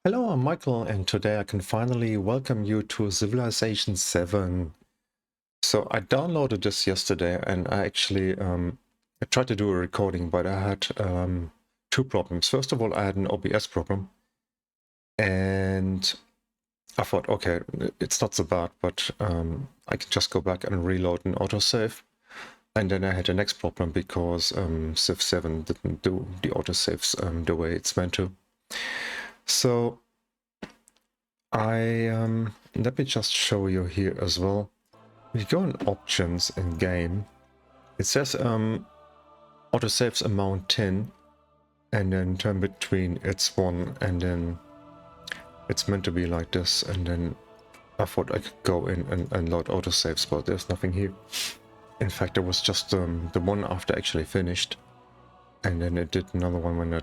Hello, I'm Michael, and today I can finally welcome you to Civilization 7. So I downloaded this yesterday, and I tried to do a recording, but I had two problems. First of all, I had an OBS problem, and I thought, okay, it's not so bad, but I can just go back and reload an autosave. And then I had the next problem because Civ 7 didn't do the autosaves the way it's meant to. So let me just show you here as well. If you go in options in game, it says autosaves amount 10, and then turn between it's 1, and then it's meant to be like this, and then I thought I could go in and load autosaves, but there's nothing here. In fact, there was just the one after I actually finished, and then it did another one when I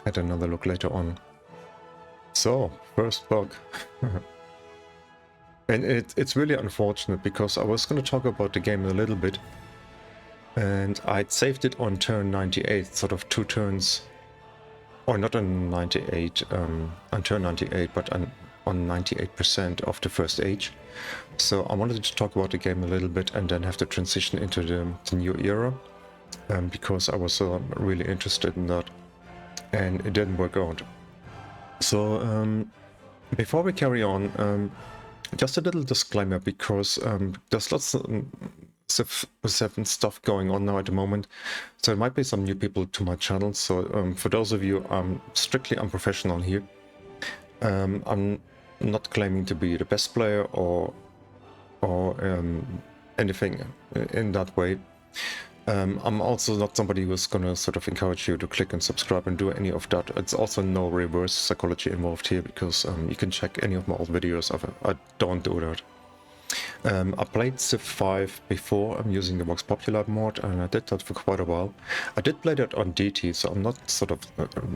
had another look later on. So, first bug. And it's really unfortunate because I was going to talk about the game a little bit, and I'd saved it on turn 98, sort of 2 turns, or not on 98, on turn 98, but on 98% of the first age. So I wanted to talk about the game a little bit and then have to transition into the new era, because I was really interested in that, and it didn't work out. So before we carry on, just a little disclaimer, because there's lots of Civ 7 stuff going on now at the moment, so there might be some new people to my channel. So for those of you, I'm strictly unprofessional here. I'm not claiming to be the best player or anything in that way. I'm also not somebody who's gonna sort of encourage you to click and subscribe and do any of that. It's also no reverse psychology involved here, because you can check any of my old videos of it. I don't do that. I played Civ 5 before. I'm using the Vox Popular mod, and I did that for quite a while. I did play that on DT, so I'm not sort of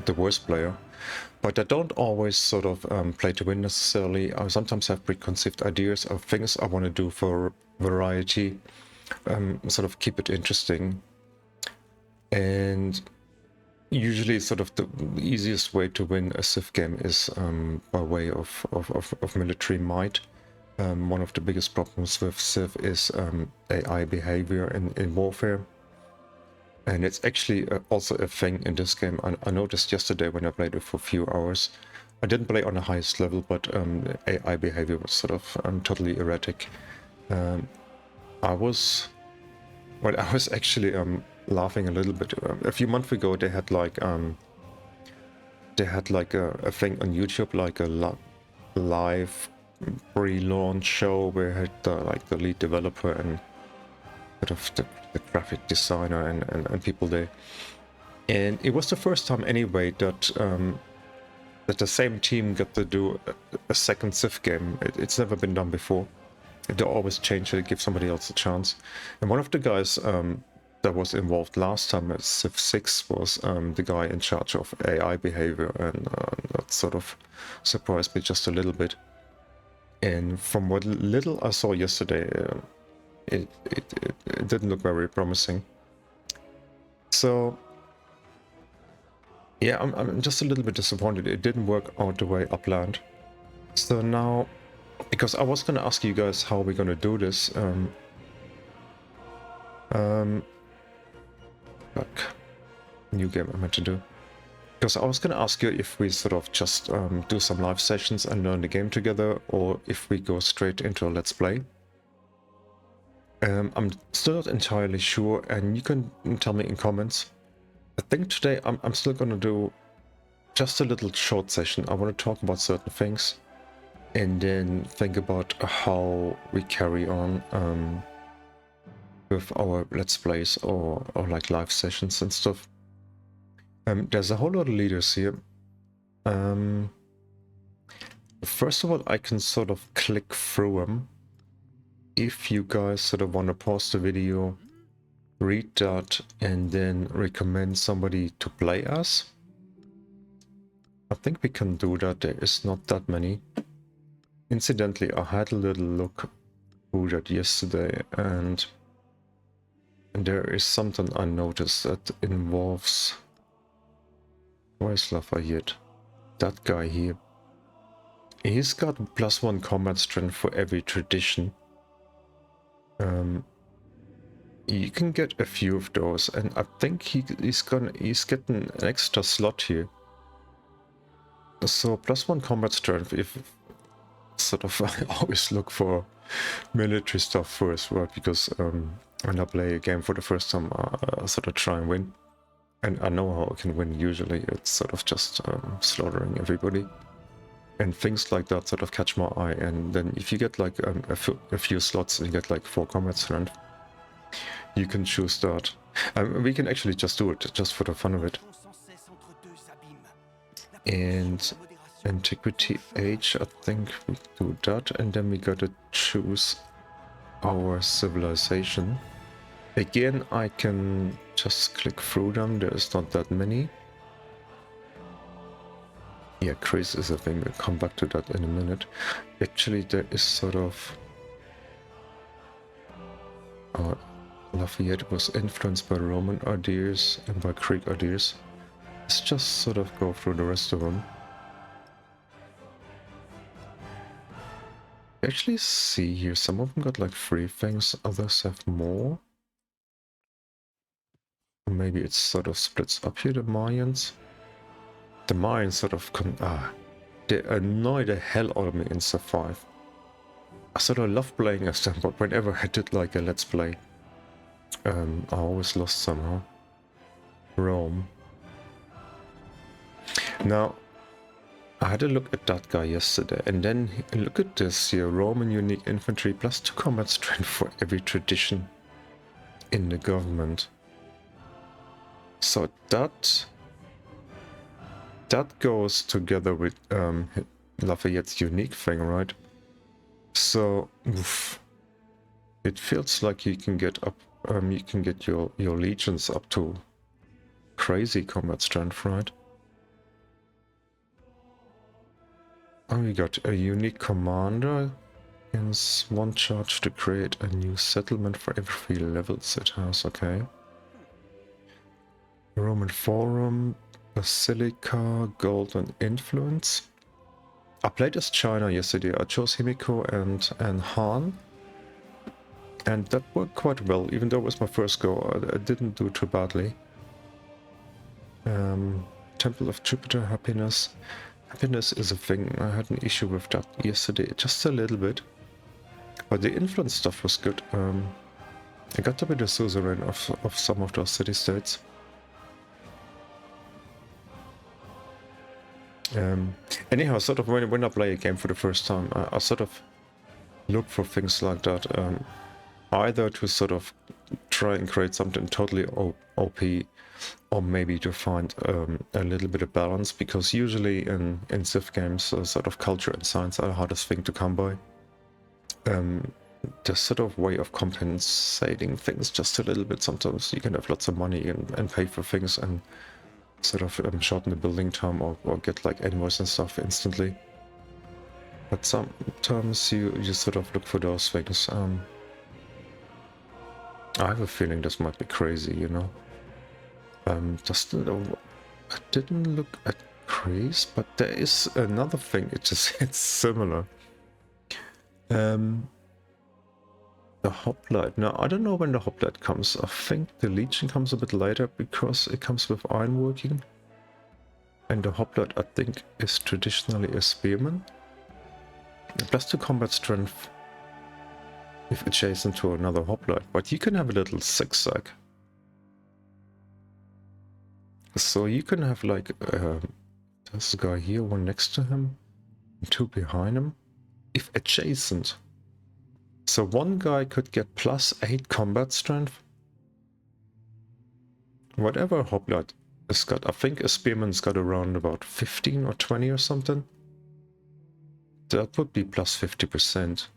the worst player, but I don't always sort of play to win necessarily. I sometimes have preconceived ideas of things I want to do for variety, sort of keep it interesting, and usually sort of the easiest way to win a Civ game is by way of military might. One of the biggest problems with Civ is AI behavior in warfare, and it's actually also a thing in this game. I noticed yesterday when I played it for a few hours. I didn't play on the highest level, but AI behavior was sort of totally erratic. I was actually laughing a little bit. A few months ago, they had like a thing on YouTube, like a live pre-launch show where I had the lead developer and sort of the graphic designer and people there. And it was the first time anyway that that the same team got to do a second Civ game. It's never been done before. They always change it, give somebody else a chance. And one of the guys that was involved last time at Civ 6 was the guy in charge of AI behavior, and that sort of surprised me just a little bit. And from what little I saw yesterday, it didn't look very promising. So yeah, I'm just a little bit disappointed. It didn't work out the way I planned. So now, because I was going to ask you guys how we're going to do this. New game I meant to do. Because I was going to ask you if we sort of just do some live sessions and learn the game together, or if we go straight into a let's play. I'm still not entirely sure, and you can tell me in comments. I think today I'm still going to do just a little short session. I want to talk about certain things, and then think about how we carry on with our let's plays or like live sessions and stuff. There's a whole lot of leaders here. First of all, I can sort of click through them. If you guys sort of want to pause the video, read that, and then recommend somebody to play as, I think we can do that. There is not that many. Incidentally, I had a little look through that yesterday, and there is something I noticed that involves... Where's Lafayette? that guy here. He's got +1 combat strength for every tradition. You can get a few of those, and I think he's getting an extra slot here. So +1 combat strength, if sort of I always look for military stuff first, right? Because when I play a game for the first time, I sort of try and win. And I know how I can win usually. It's sort of just slaughtering everybody. And things like that sort of catch my eye. And then if you get like a few slots, you get like 4 combat strength, you can choose that. We can actually just do it, just for the fun of it. And Antiquity Age, I think we do that. And then we gotta choose our civilization. Again, I can just click through them. There's not that many. Yeah, Chris is a thing. We'll come back to that in a minute. Actually, there is sort of... Lafayette was influenced by Roman ideas and by Greek ideas. Let's just sort of go through the rest of them. Actually see here, some of them got like 3 things, others have more. Maybe it sort of splits up here, the Mayans. The Mayans sort of they annoy the hell out of me in Civ 5. I sort of love playing as them, but whenever I did like a let's play, I always lost somehow. Rome. Now, I had a look at that guy yesterday, and then look at this here, Roman unique infantry +2 combat strength for every tradition in the government. So that goes together with Lafayette's unique thing, right? So oof, it feels like you can get up, you can get your legions up to crazy combat strength, right? Oh, we got a unique commander. Gains 1 charge to create a new settlement for every 3 levels it has, okay. Roman Forum, Basilica, Golden Influence. I played as China yesterday. I chose Himiko and Han. And that worked quite well, even though it was my first go. I didn't do too badly. Temple of Jupiter, Happiness. Happiness is a thing. I had an issue with that yesterday, just a little bit. But the influence stuff was good. I got to be the suzerain of some of those city-states. Anyhow, sort of when I play a game for the first time, I sort of look for things like that. Either to sort of try and create something totally OP, or maybe to find a little bit of balance, because usually in Civ games, sort of culture and science are the hardest thing to come by. The sort of way of compensating things just a little bit. Sometimes you can have lots of money and pay for things and sort of shorten the building time or get like animals and stuff instantly. But sometimes you sort of look for those things. I have a feeling this might be crazy, you know. I didn't look at Greece, but there is another thing. It's similar. The hoplite. Now I don't know when the hoplite comes. I think the Legion comes a bit later because it comes with ironworking. And the hoplite, I think, is traditionally a spearman. +2 combat strength if adjacent to another hoplite, but you can have a little zigzag. So you can have like this guy here, 1 next to him, and 2 behind him, if adjacent. So 1 guy could get +8 combat strength. Whatever hoplite has got, I think a spearman's got around about 15 or 20 or something. That would be +50%.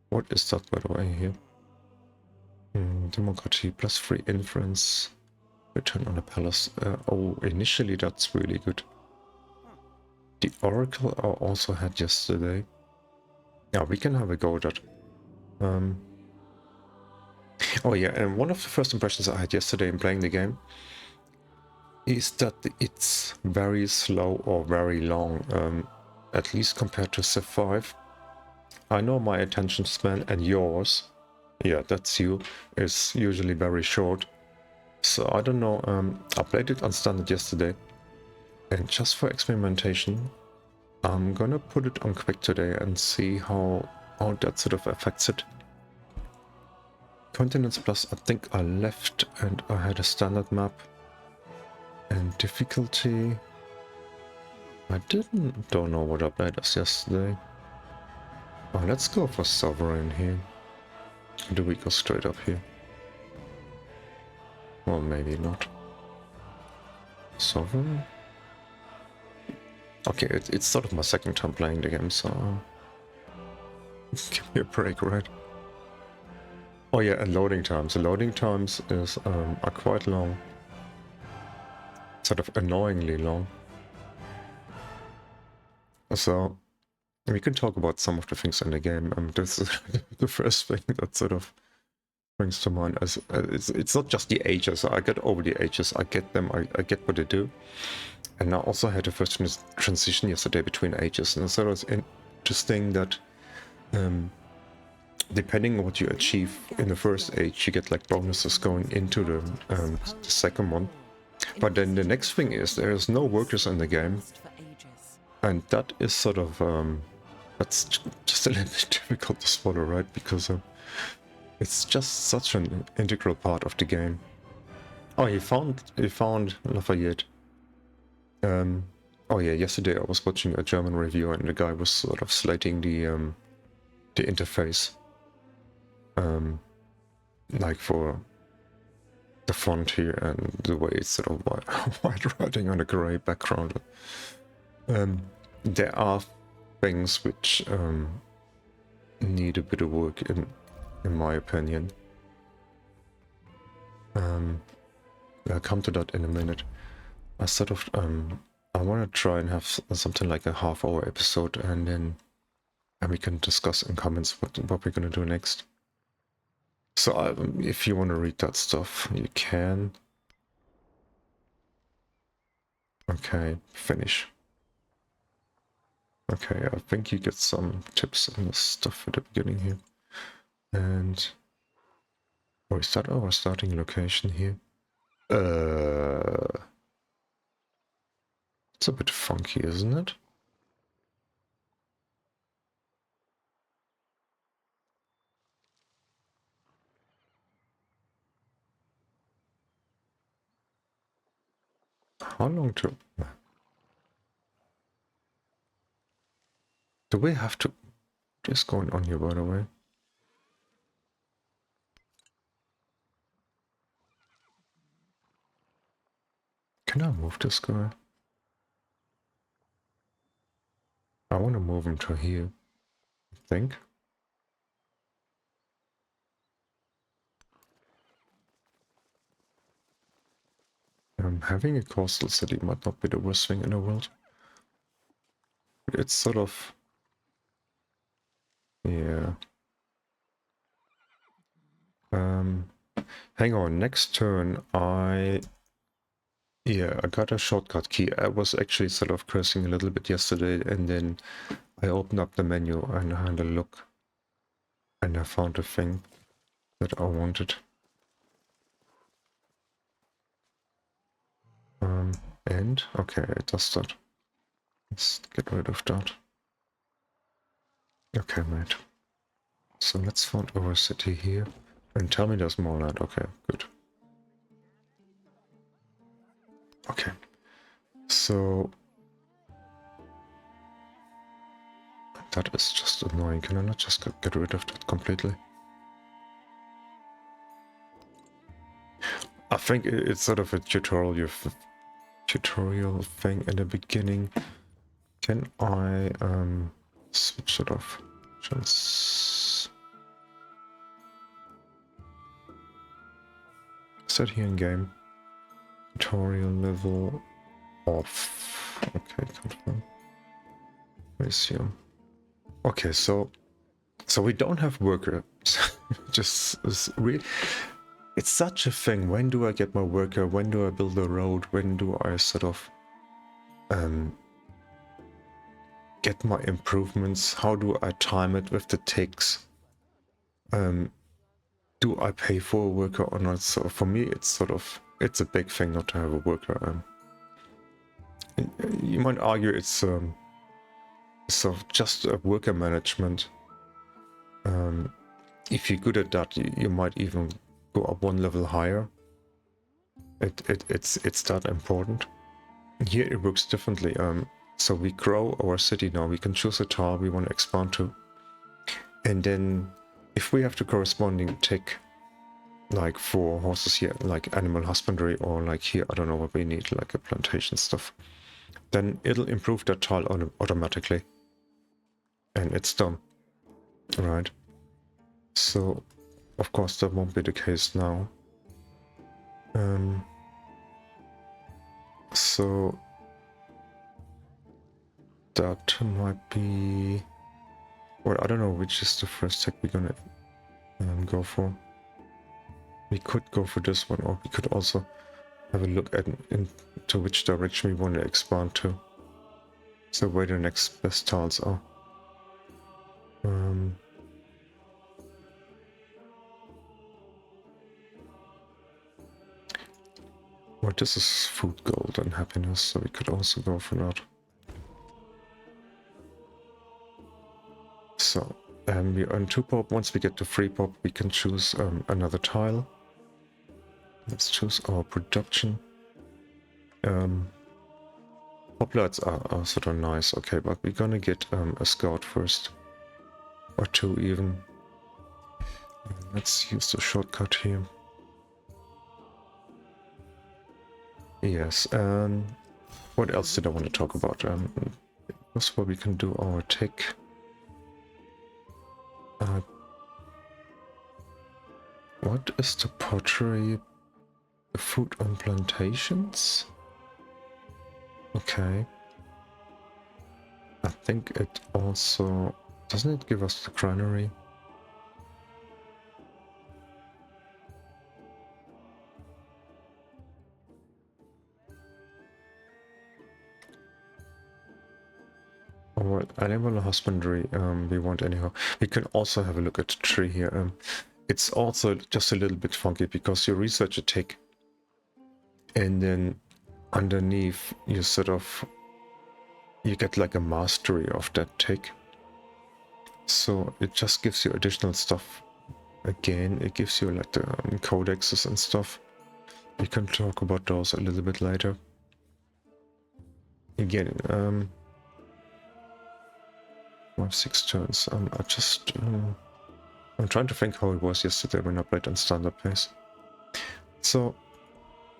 What is that, by the way, here? Democracy, +3 influence. Return on a palace. Oh, initially that's really good. The Oracle I also had yesterday. Yeah, we can have a go at that. Oh yeah, and one of the first impressions I had yesterday in playing the game is that it's very slow or very long, at least compared to Civ 5. I know my attention span and yours, yeah, that's you, is usually very short. So I don't know, I played it on standard yesterday, and just for experimentation, I'm gonna put it on quick today and see how that sort of affects it. Continents Plus, I think I left and I had a standard map. And difficulty, I don't know what I played as yesterday. Oh, let's go for Sovereign here. Do we go straight up here? Well, maybe not. Sovereign? Okay, it's sort of my second time playing the game, so... give me a break, right? Oh yeah, and loading times. The loading times are quite long. Sort of annoyingly long. So, we can talk about some of the things in the game. This is the first thing that sort of brings to mind. As it's not just the ages. I get over the ages. I get them. I get what they do. And I also had a first transition yesterday between ages, and so it's interesting that depending on what you achieve in the first age, you get like bonuses going into the second one. But then the next thing is there's no workers in the game, and that is sort of that's just a little bit difficult to swallow, right? Because it's just such an integral part of the game. Oh, he found Lafayette. Oh yeah, yesterday I was watching a German review and the guy was sort of slating the interface, like for the font here and the way it's sort of white writing on a gray background. There are things which need a bit of work in my opinion. I'll come to that in a minute. I sort of I want to try and have something like a half-hour episode, and then we can discuss in comments what we're gonna do next. So if you want to read that stuff, you can. Okay, finish. Okay, I think you get some tips in this stuff at the beginning here. And oh, is that our starting location here? It's a bit funky, isn't it? How long to... Do we have to... What is going on here, by the way? Can I move this guy? I want to move him to here, I think. Having a coastal city might not be the worst thing in the world. But it's sort of... Yeah. Hang on, next turn Yeah, I got a shortcut key. I was actually sort of cursing a little bit yesterday, and then I opened up the menu and I had a look. And I found a thing that I wanted. And? Okay, it does that. Let's get rid of that. Okay, mate. So let's find our city here. And tell me there's more land. Okay, good. Okay. So... that is just annoying. Can I not just get rid of that completely? I think it's sort of a tutorial thing in the beginning. Can I switch it off? Just set here in game. Tutorial level off. Okay, confirm. Resume. Okay, so we don't have workers. Just really, it's such a thing. When do I get my worker? When do I build a road? When do I sort of get my improvements? How do I time it with the ticks? Do I pay for a worker or not? So for me, it's a big thing not to have a worker. You might argue it's sort of just a worker management. If you're good at that, you might even go up one level higher. It's that important. Here it works differently. So we grow our city now. We can choose a tile we want to expand to, and then if we have the corresponding tick, like for horses here, like animal husbandry, or like here, I don't know what we need, like a plantation stuff, then it'll improve that tile automatically, and it's done, right? So, of course, that won't be the case now. So that might be... Well, I don't know which is the first tech we're gonna go for. We could go for this one, or we could also have a look at into which direction we want to expand to. So where the next best tiles are. Well, this is food, gold, and happiness, so we could also go for that. So, we earn 2 pop. Once we get to 3 pop, we can choose another tile. Let's choose our production. Hoplites are sort of nice, okay, but we're gonna get a scout first. Or 2 even. Let's use the shortcut here. Yes, what else did I want to talk about? First of all, we can do our tech. What is the pottery? The food on plantations? Okay. I think it also... Doesn't it give us the granary? Or animal husbandry, we want anyhow. We can also have a look at the tree here. It's also just a little bit funky because you research a tick, and then underneath you you get like a mastery of that tick. So it just gives you additional stuff. Again, it gives you like the codexes and stuff. We can talk about those a little bit later. Again, I have 6 turns. I'm trying to think how it was yesterday when I played on standard pace. So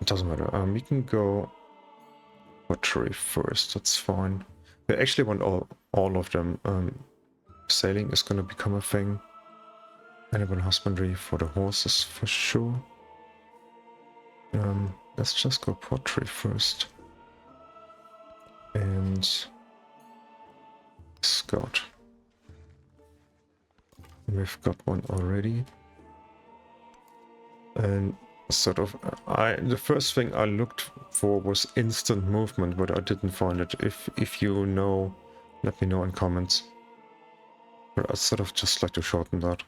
it doesn't matter. We can go pottery first. That's fine. We actually want all of them. Sailing is gonna become a thing. Animal husbandry for the horses for sure. Let's just go pottery first. And scout. We've got one already. And sort of, the first thing I looked for was instant movement, but I didn't find it. If you know, let me know in comments. But I sort of just like to shorten that.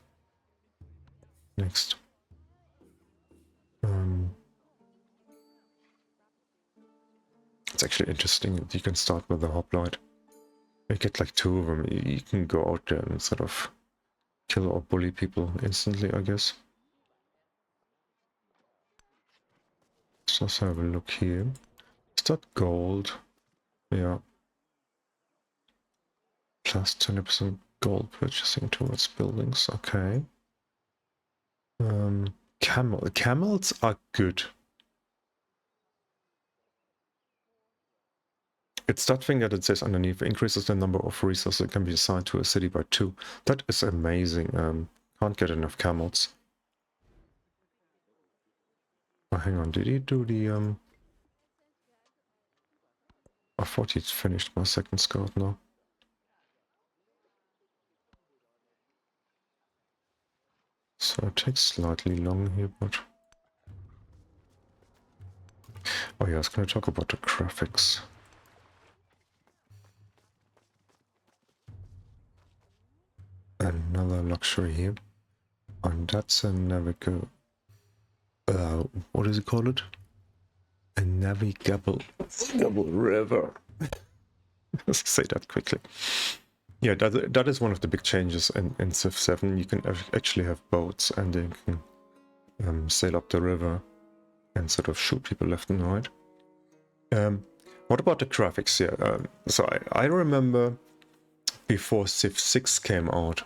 Next. It's actually interesting that you can start with the hoplite. You get like 2 of them. You can go out there and sort of kill or bully people instantly, I guess. So let's have a look here. Is that gold? Yeah. Plus 20% gold purchasing towards buildings. Okay. Camels are good. It's that thing that it says underneath. Increases the number of resources that can be assigned to a city by 2. That is amazing. Can't get enough camels. Oh, hang on. Did he do the... I thought he'd finished my second scout now. So it takes slightly long here, but Oh yeah, I was going to talk about the graphics. Another luxury here. And that's a navigable... what does it call it? A navigable river. Let's say that quickly. Yeah, that is one of the big changes in Civ 7. You can actually have boats and you can sail up the river and sort of shoot people left and right. What about the graphics here? So I remember before Civ 6 came out,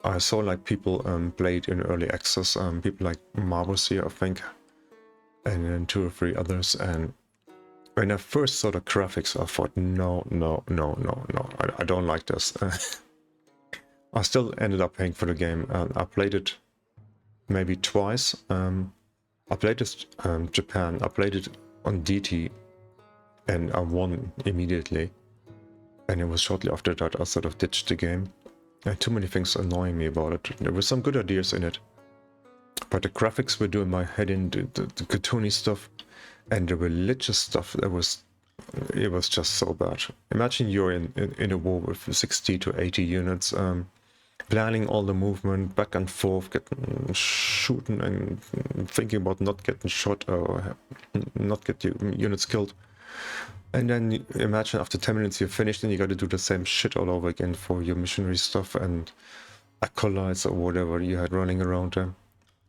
I saw like people played in early access, people like Marvus here, I think, and then 2 or 3 others. And when I first saw the graphics, I thought, no, I don't like this. I still ended up paying for the game. I played it maybe twice. I played it Japan. I played it on DT, and I won immediately. And it was shortly after that I sort of ditched the game. Too many things annoying me about it. There were some good ideas in it, but the graphics were doing my head in, the cartoony stuff, and the religious stuff. It was just so bad. Imagine you're in a war with 60 to 80 units, planning all the movement back and forth, getting shooting and thinking about not getting shot or not get your units killed. And then imagine after 10 minutes you're finished and you got to do the same shit all over again for your missionary stuff and acolytes or whatever you had running around them.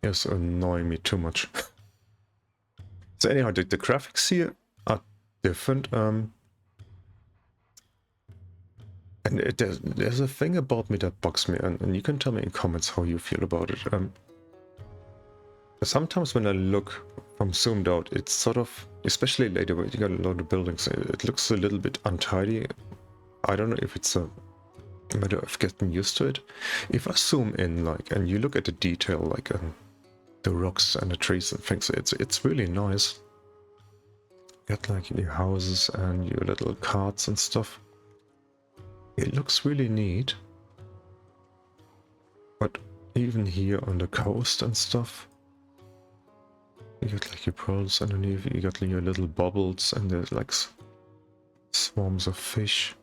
It was annoying me too much. So anyhow, the graphics here are different. And there's a thing about me that bugs me, and you can tell me in comments how you feel about it. Sometimes when I look from zoomed out, it's sort of, especially later where you got a lot of buildings, it looks a little bit untidy. I don't know if it's a matter of getting used to it. If I zoom in, like, and you look at the detail, like the rocks and the trees and things, it's really nice. You got like your houses and your little carts and stuff. It looks really neat. But even here on the coast and stuff, you got like your pearls underneath, you got your little bubbles, and there's like swarms of fish.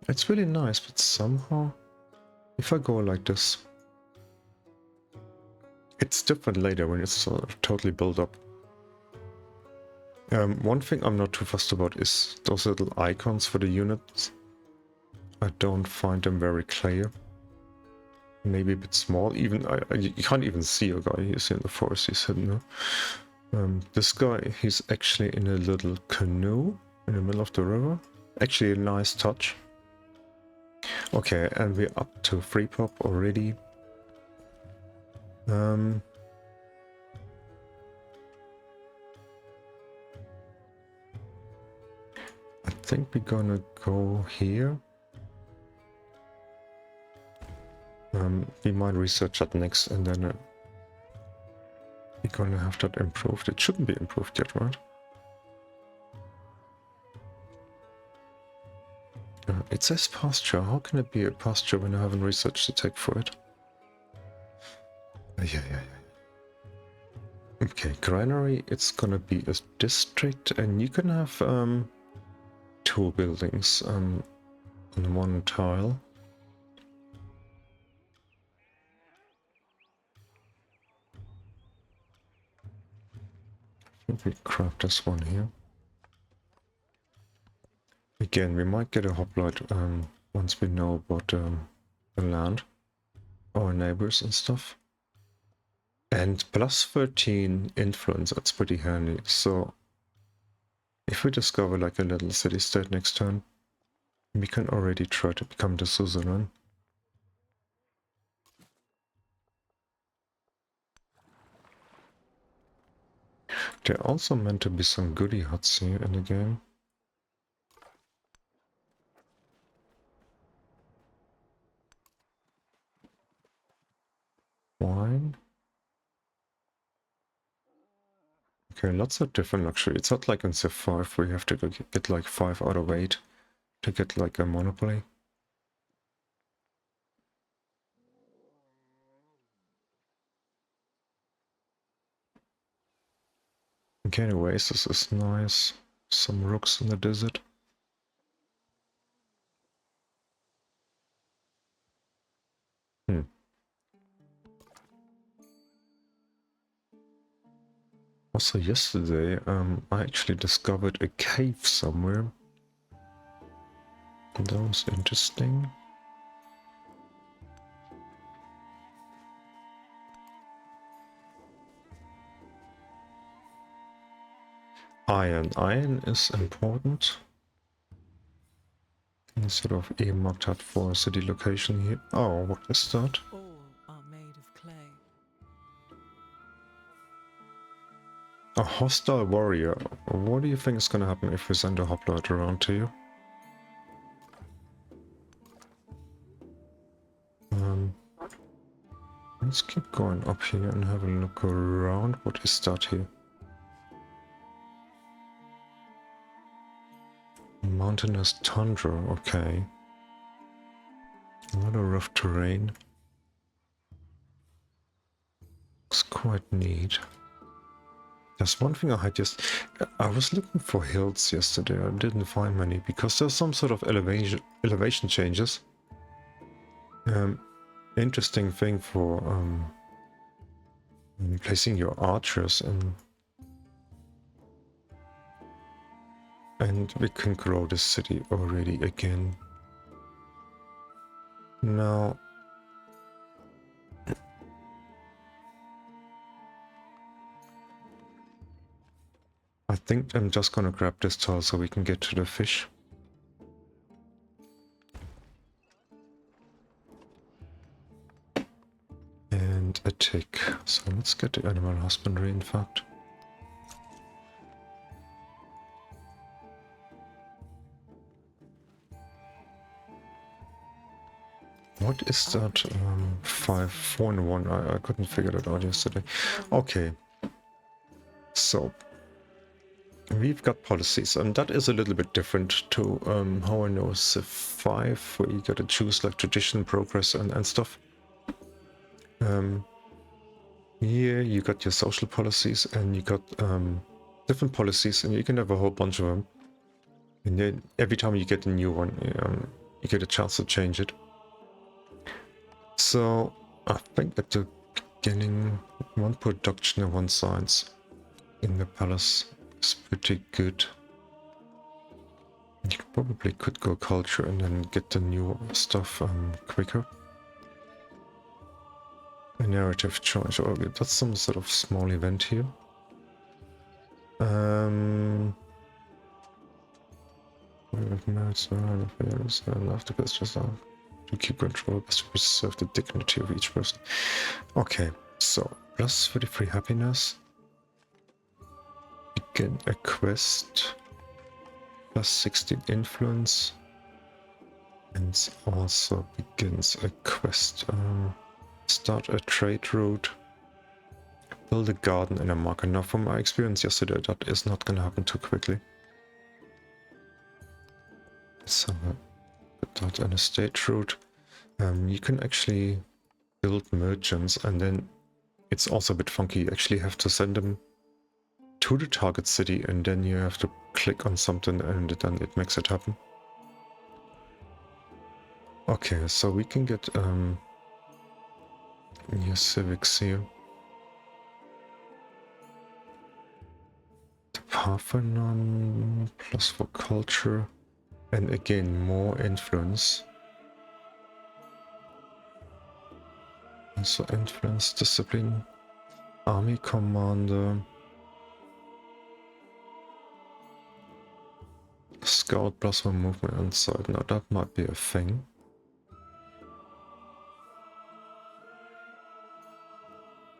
It's really nice, but somehow, if I go like this, it's different later when it's sort of totally built up. One thing I'm not too fussed about is those little icons for the units. I don't find them very clear. Maybe a bit small. Even you can't even see a guy. He's in the forest. He's hidden there. This guy, he's actually in a little canoe in the middle of the river. Actually, a nice touch. Okay, and we're up to free pop already. I think we're gonna go here. We might research that next, and then we're gonna have that improved. It shouldn't be improved yet, right? It says pasture. How can it be a pasture when I haven't researched the tech for it? Yeah. Okay, granary, it's gonna be a district, and you can have 2 buildings on one tile. I think we craft this one here. Again, we might get a hoplite once we know about the land, our neighbors and stuff. And plus 13 influence, that's pretty handy. So if we discover like a little city-state next turn, we can already try to become the suzerain. There are also meant to be some goodie huts here in the game. Wine. Okay, lots of different luxury. It's not like in Civ 5 where you have to get like 5 out of 8 to get like a monopoly. Okay, anyways, this is nice. Some rooks in the desert. Also yesterday, I actually discovered a cave somewhere. That was interesting. Iron. Iron is important. And sort of earmarked out for city location here. Oh, what is that? All are made of clay. A hostile warrior. What do you think is gonna happen if we send a hoplite around to you? Let's keep going up here and have a look around. What is that here? Mountainous tundra, okay. A lot of rough terrain. Looks quite neat. There's one thing I was looking for hills yesterday. I didn't find many because there's some sort of elevation changes. Interesting thing for placing your archers in. And we can grow the city already again. Now, I think I'm just gonna grab this tile so we can get to the fish. And a tick. So let's get the animal husbandry, in fact. What is that? 5, 4 and 1. I couldn't figure that out yesterday. Okay. So, we've got policies, and that is a little bit different to how I know Civ 5, where you gotta choose like tradition, progress, and stuff. Here you got your social policies, and you got different policies, and you can have a whole bunch of them. And then every time you get a new one, you get a chance to change it. So I think at the beginning, one production and one science in the palace is pretty good. You probably could go culture and then get the new stuff quicker. A narrative choice. Oh, that's some sort of small event here. After this, just to keep control, best to preserve the dignity of each person. Okay, so plus 33 happiness. Begin a quest. Plus 16 influence. And also begins a quest. Start a trade route. Build a garden and a market. Now, from my experience yesterday, that is not gonna happen too quickly. So, put that in a state route. You can actually build merchants, and then it's also a bit funky. You actually have to send them to the target city, and then you have to click on something, and then it makes it happen. Okay, so we can get new civics here. The Parthenon plus for culture, and again more influence. Also influence, discipline, army commander, scout plus one movement inside. Now that might be a thing.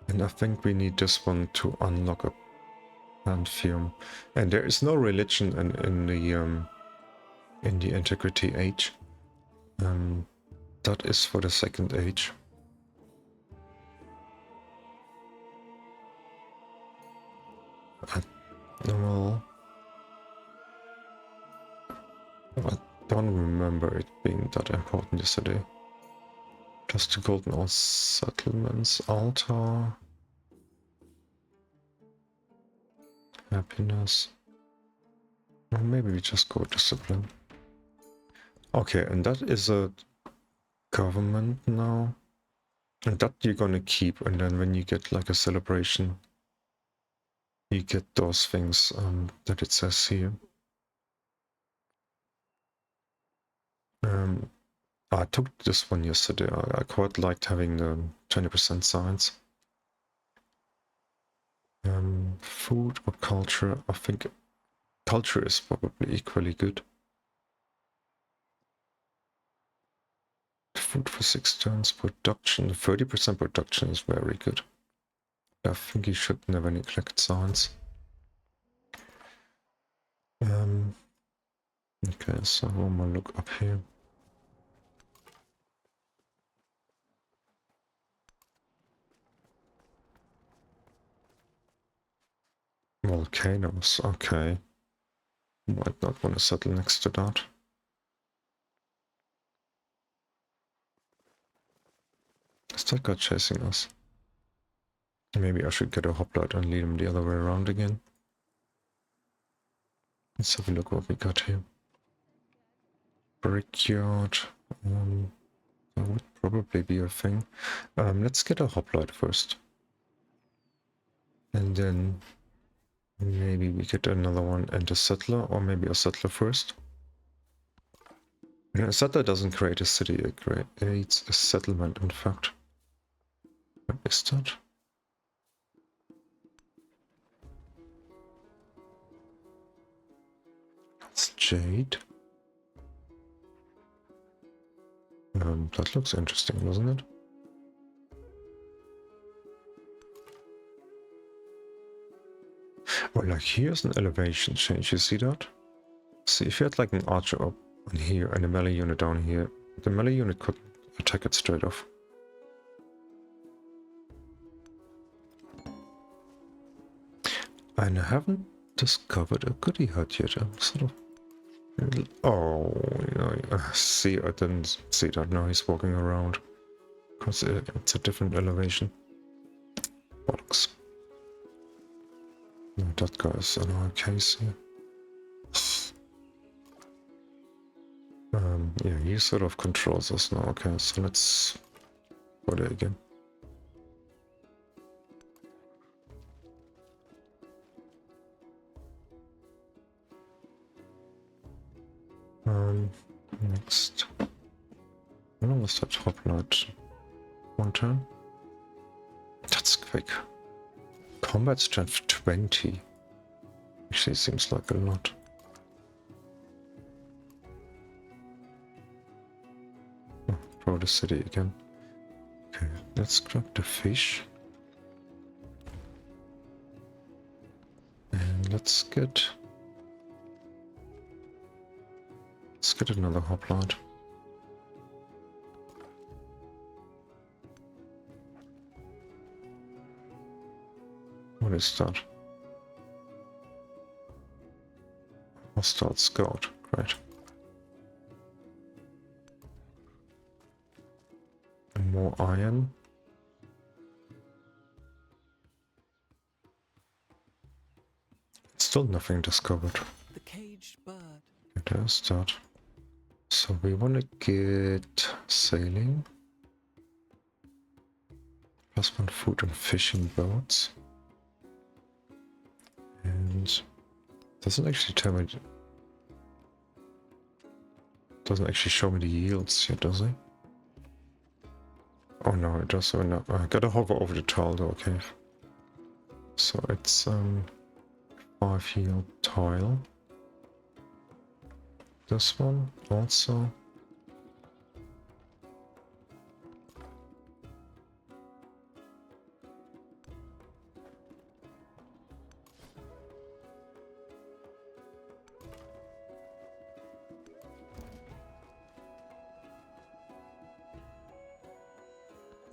And I think we need this one to unlock a pantheon. And there is no religion in the integrity age. That is for the second age. Well, I don't remember it being that important yesterday. Just the Golden All Settlements, Altar. happiness. Or maybe we just go discipline. Okay, and that is a government now. And that you're gonna keep, and then when you get like a celebration, you get those things that it says here. I took this one yesterday. I quite liked having the 20% science. Food or culture? I think culture is probably equally good. Food for 6 turns. Production. 30% production is very good. I think you should never neglect science. Okay, so I'm gonna look up here. Volcanoes, okay. Might not want to settle next to that. Is that guy chasing us? Maybe I should get a hoplite and lead him the other way around again. Let's have a look what we got here. Brickyard. That would probably be a thing. Let's get a hoplite first. And then maybe we get another one and a settler, or maybe a settler first. A settler doesn't create a city, it creates a settlement, in fact. What is that? That's jade. That looks interesting, doesn't it? Oh, like here's an elevation change, you see that? See, if you had like an archer up on here and a melee unit down here, the melee unit could attack it straight off. And I haven't discovered a goodie hut yet. I'm sort of... Oh, you know, see, I didn't see that. Now he's walking around. Because it's a different elevation. Bollocks. No, that guy's in our case here. Yeah, he sort of controls us now. Okay, so let's go there again. Next. How long was that hoplite? 1 turn? That's quick. Combat strength 20. Actually seems like a lot. Oh, throw the city again. Okay, let's grab the fish. And let's get another hoplite. What is that? Hostile scout, great. And more iron. Still nothing discovered. The caged bird. There's that. So we want to get sailing. +1 food and fishing boats. And doesn't actually tell me. Doesn't actually show me the yields yet, does it? Oh no, it does. So no, I gotta hover over the tile though. Okay. So it's 5 yield tile. This one also.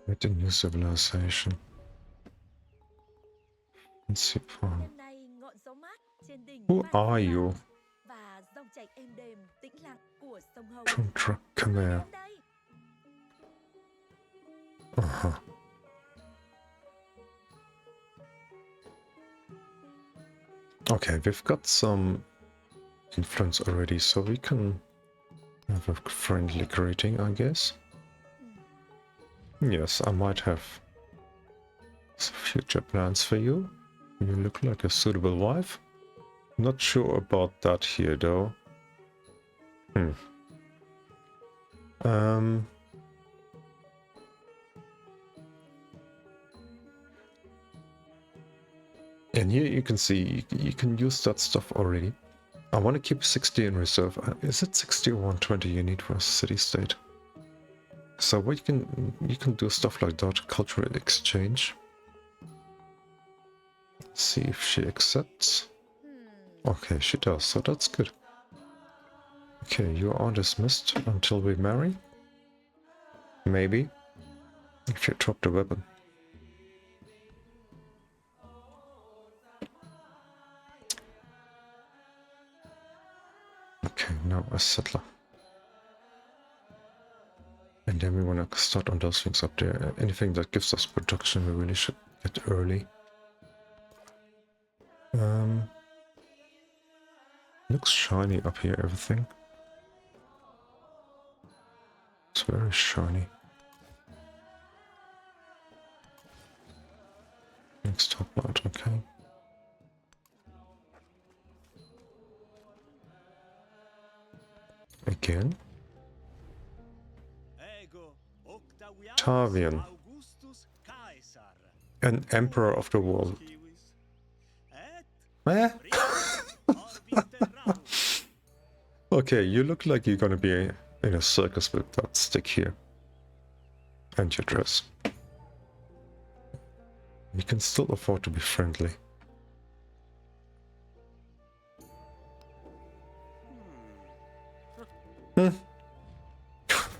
With the new civilization. Let's see. Hôm nay ngọn gió mát trên đỉnh Who Phan are Xipang you? và dòng chảy êm đềm tĩnh lặng của sông Hồng. Contra, come here. Đến đây. Uh-huh. Okay, we've got some influence already, so we can have a friendly greeting, I guess. Yes, I might have some future plans for you. You look like a suitable wife. Not sure about that here, though. Um... And here you can see, you can use that stuff already. I want to keep 60 in reserve. Is it 60 or 120 you need for a city-state? So what you can do stuff like that, cultural exchange. Let's see if she accepts. Okay, she does, so that's good. Okay, you are dismissed until we marry. Maybe. If you drop the weapon. Okay, now a settler. And then we want to start on those things up there. Anything that gives us production, we really should get early. Looks shiny up here, everything. It's very shiny. Next top mount, okay. Again. Tavian. An emperor of the world. Eh? Okay, you look like you're gonna be in a circus with that stick here. And your dress. You can still afford to be friendly.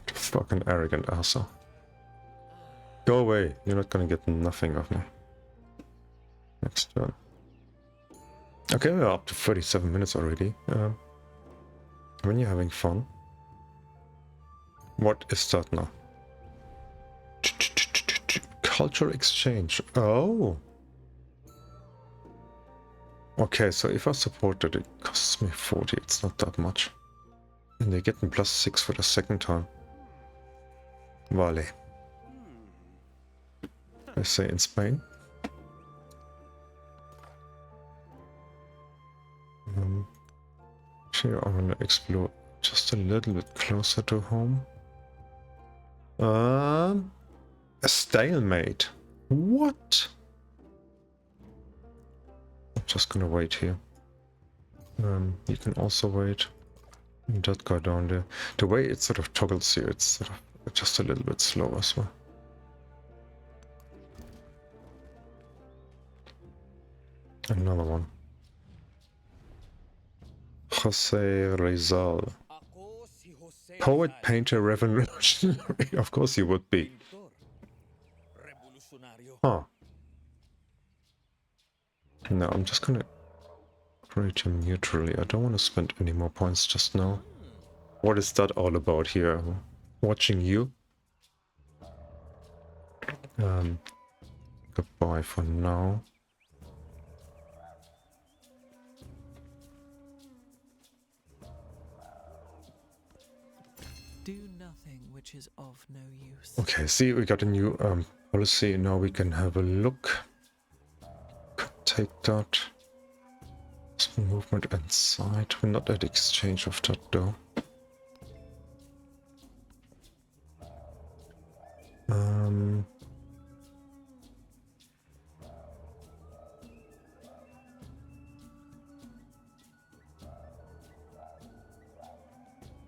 Fucking arrogant asshole. Go away, you're not gonna get nothing of me. Next turn. Okay, we're up to 37 minutes already. When you're having fun. What is that now? Culture exchange. Oh. Okay, so if I support it, it costs me 40. It's not that much. And they're getting +6 for the second time. Vale. I say in Spain. Here I want to explore just a little bit closer to home. A stalemate. What? I'm just gonna wait here. You can also wait. That guy down there. The way it sort of toggles here, it's sort of just a little bit slow as well. Another one. Jose Rizal. Poet, painter, revolutionary. Of course he would be. Huh. No, I'm just gonna create him neutrally. I don't want to spend any more points just now. What is that all about here? Watching you? Goodbye for now. Do nothing which is of no use. Okay, see, we got a new policy. Now we can have a look. Could take that. Some movement inside. We're not at exchange of that though.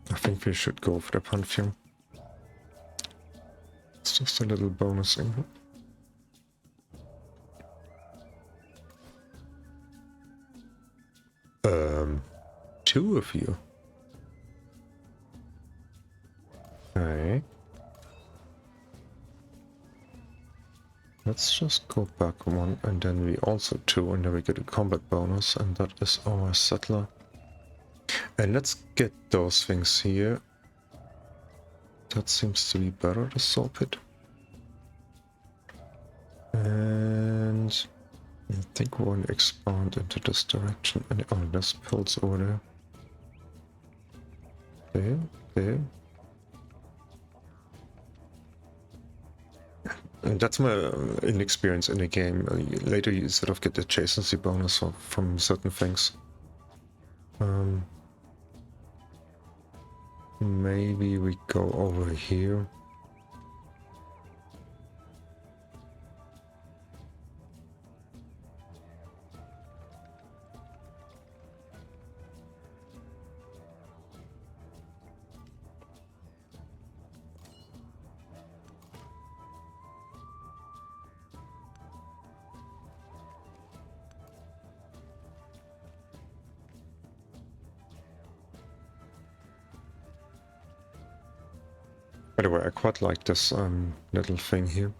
I think we should go for the Pantheon. It's just a little bonus in here. Two of you. Okay. Let's just go back one, and then we also two, and then we get a combat bonus, and that is our settler. And let's get those things here. That seems to be better, the saw pit. And I think we want to expand into this direction. And oh, there's pills over there. There. And that's my inexperience in the game. Later you sort of get the adjacency bonus from certain things. Maybe we go over here. By the way, I quite like this little thing here.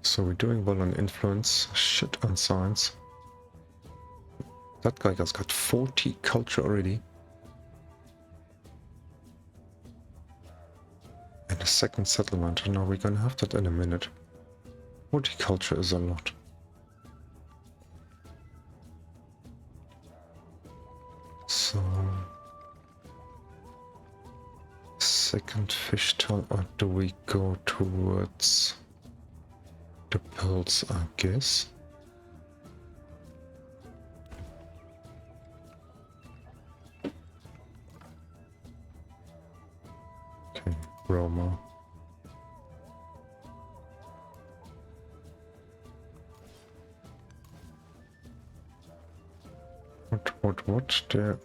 So we're doing well on influence, shit on science. That guy has got 40 culture already. And a second settlement. Now we're gonna have that in a minute. 40 culture is a lot. So... second fish town, or do we go towards the pearls, I guess? Okay, Roma. What? There.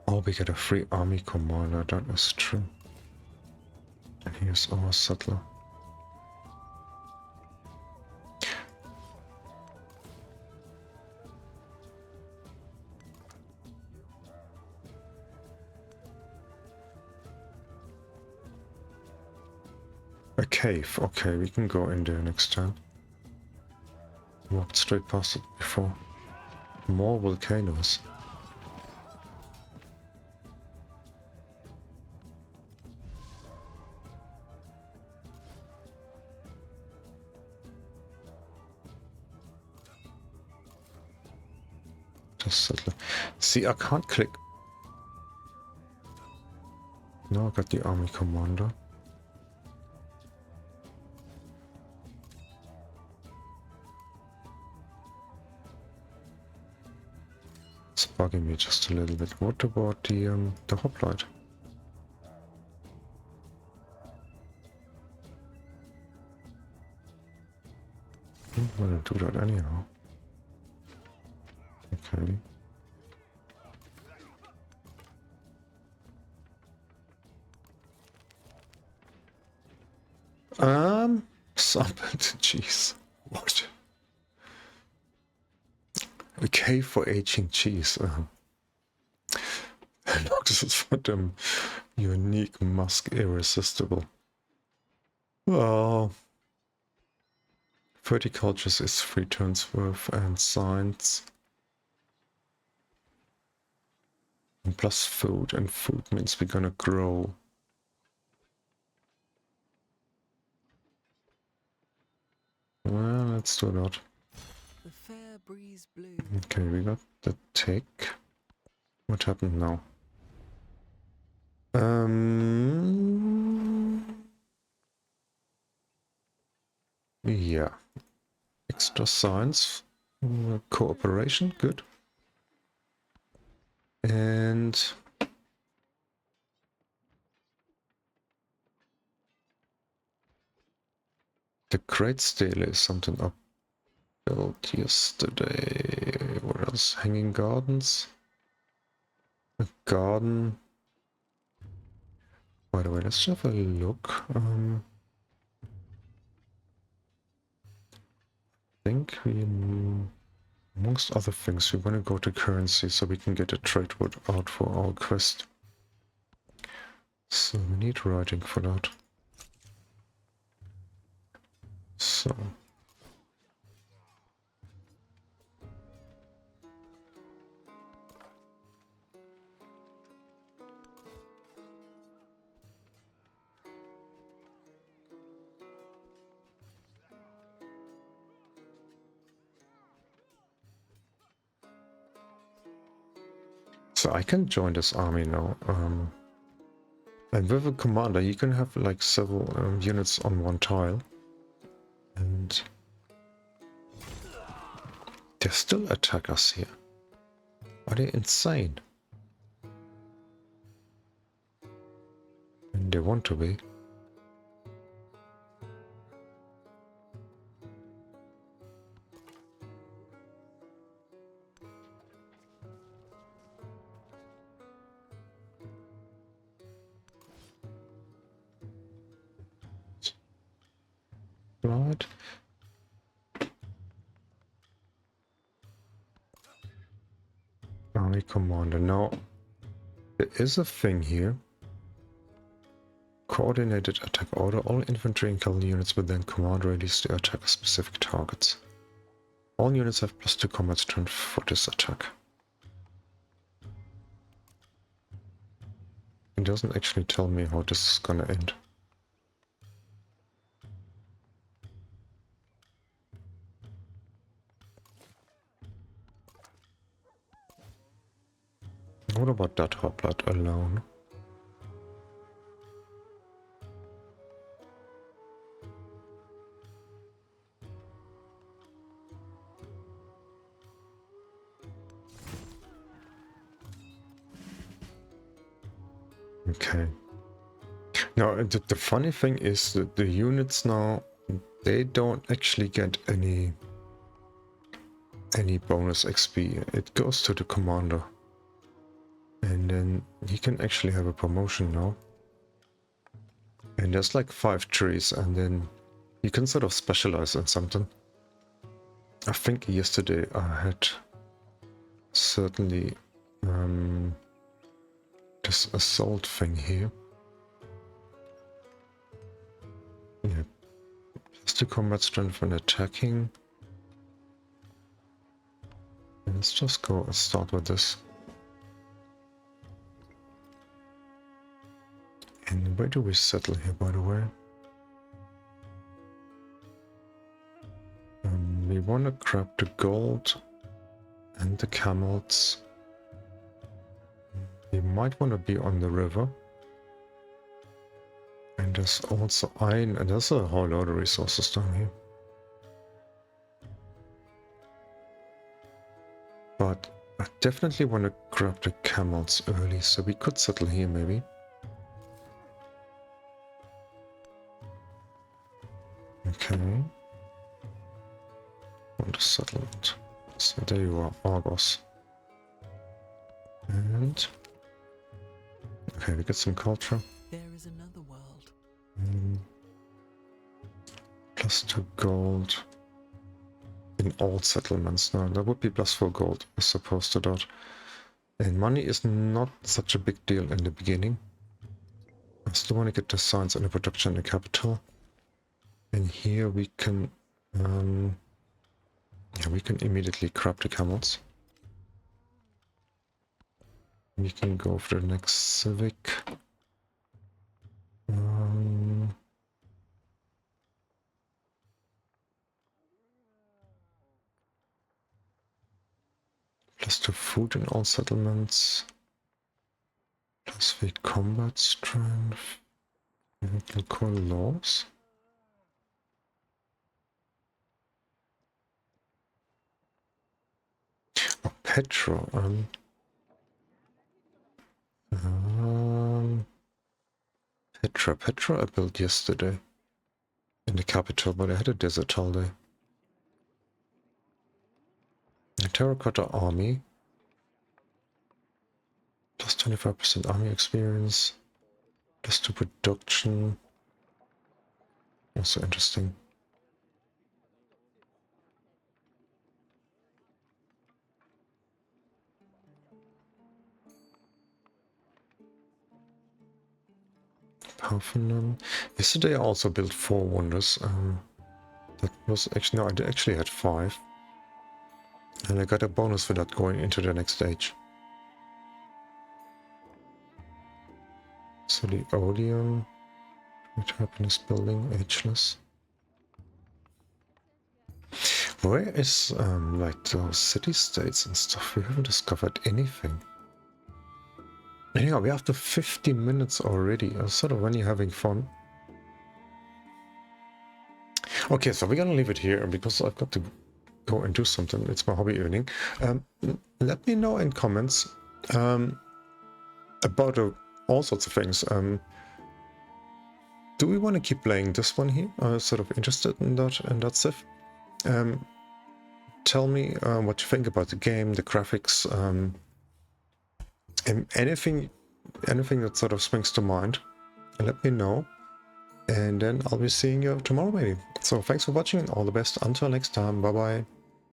Oh, we get a free army commander, that is true. And here's our settler. A cave, okay, we can go in there next time. Walked straight past it before. More volcanoes. Settler. See, I can't click. Now I got the army commander. It's bugging me just a little bit. What about the hoplite? I'm gonna do that anyhow. Okay. Sampled cheese. What? A cave for aging cheese. Noxus for them. Unique musk irresistible. Well, 30 cultures is 3 turns worth, and science. And plus food, and food means we're gonna grow. Well, let's do that. The fair breeze blew. Okay, we got the tick. What happened now? Yeah. Extra science. Cooperation, good. And... the Great Stele is something I built yesterday. What else? Hanging Gardens? A garden. By the way, let's have a look. I think we, amongst other things, we want to go to currency so we can get a trade route out for our quest. So we need writing for that. So. So I can join this army now. And with a commander, you can have like several units on one tile. And they still attack us here. Are they insane? And they want to be. Right. Army commander. Now, there is a thing here. Coordinated attack order. All infantry and cavalry units within command radius to attack specific targets. All units have +2 combat strength for this attack. It doesn't actually tell me how this is gonna end. What about that hoplite alone? Okay. Now, the funny thing is that the units now, they don't actually get any bonus XP. It goes to the commander. And then he can actually have a promotion now. And there's like 5 trees, and then you can sort of specialize in something. I think yesterday I had certainly this assault thing here. Yeah. +2 combat strength when attacking. And let's just go and start with this. And where do we settle here, by the way? We want to grab the gold and the camels. We might want to be on the river. And there's also iron, and there's a whole lot of resources down here. But I definitely want to grab the camels early, so we could settle here maybe. Okay. On the settlement. So there you are, Argos. And okay, we get some culture. There is another world. +2 gold in all settlements. Now that would be +4 gold as opposed to that. And money is not such a big deal in the beginning. I still want to get the science and the production in the capital. And here we can yeah, we can immediately grab the camels. We can go for the next civic. +2 food in all settlements. +3 combat strength. Local laws. Oh, Petro. Petra I built yesterday in the capital, but I had a desert all day. A terracotta army. +25% army experience. +2 production. Also interesting. Parthenon. Yesterday I also built 4 wonders. That was actually, no, I actually had 5. And I got a bonus for that going into the next stage. So the Odeum, happiness building, ageless. Where is like those city states and stuff? We haven't discovered anything. Yeah, we're after 50 minutes already. Sort of when you're having fun. Okay, so we're gonna leave it here because I've got to go and do something. It's my hobby evening. Let me know in comments about all sorts of things. Do we want to keep playing this one here? Sort of interested in that stuff. Tell me what you think about the game, the graphics, and anything that sort of springs to mind. Let me know. And then I'll be seeing you tomorrow maybe. So thanks for watching. All the best. Until next time. Bye bye.